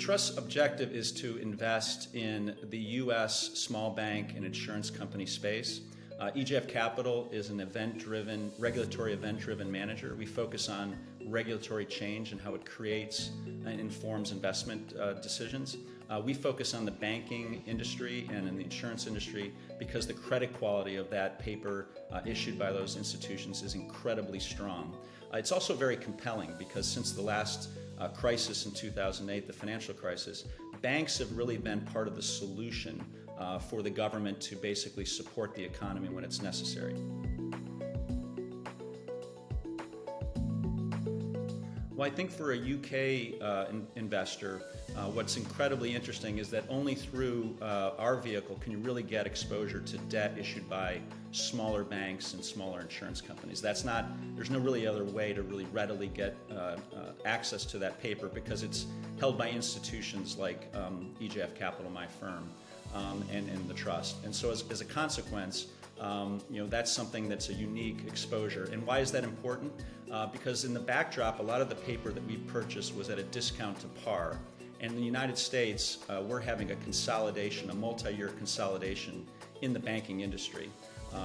Trust's objective is to invest in the U.S. small bank and insurance company space. EJF Capital is an regulatory event-driven manager. We focus on regulatory change and how it creates and informs investment decisions. We focus on the banking industry and in the insurance industry because the credit quality of that paper issued by those institutions is incredibly strong. It's also very compelling because since the last crisis in 2008, the financial crisis, banks have really been part of the solution for the government to basically support the economy when it's necessary. Well, I think for a UK investor, what's incredibly interesting is that only through our vehicle can you really get exposure to debt issued by smaller banks and smaller insurance companies. There's no really other way to really readily get access to that paper because it's held by institutions like EJF Capital, my firm, and the trust. And so as a consequence, that's something that's a unique exposure. And why is that important? Because in the backdrop, a lot of the paper that we purchased was at a discount to par. And in the United States, we're having a multi-year consolidation in the banking industry.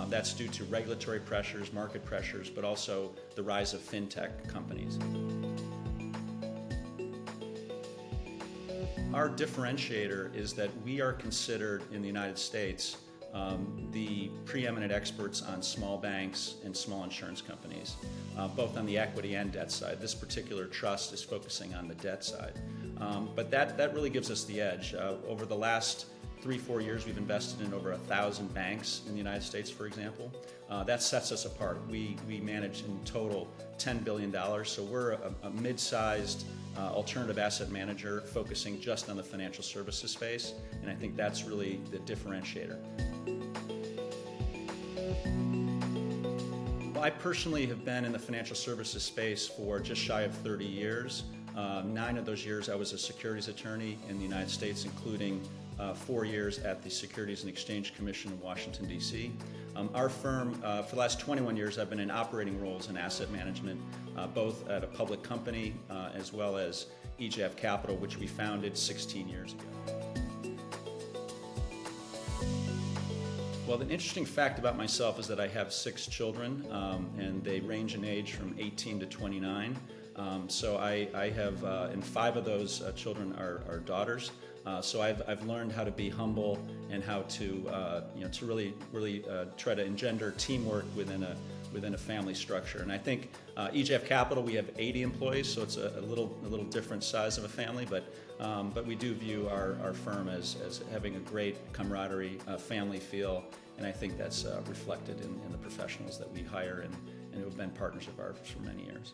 That's due to regulatory pressures, market pressures, but also the rise of fintech companies. Our differentiator is that we are considered in the United States the preeminent experts on small banks and small insurance companies, both on the equity and debt side. This particular trust is focusing on the debt side. But that really gives us the edge. Over the last 3-4 years, we've invested in over 1,000 banks in the United States, for example. That sets us apart. We manage in total $10 billion, so we're a mid-sized alternative asset manager focusing just on the financial services space, and I think that's really the differentiator. Well, I personally have been in the financial services space for just shy of 30 years. 9 of those years I was a securities attorney in the United States, including 4 years at the Securities and Exchange Commission of Washington, D.C. Our firm, for the last 21 years, I've been in operating roles in asset management, both at a public company as well as EJF Capital, which we founded 16 years ago. Well, the interesting fact about myself is that I have 6 children, and they range in age from 18 to 29. So I have, and 5 of those children are daughters. So I've learned how to be humble and how to to really try to engender teamwork within a family structure. And I think EJF Capital, we have 80 employees, so it's a little different size of a family, but we do view our firm as having a great camaraderie, family feel, and I think that's reflected in the professionals that we hire and who have been partners of ours for many years.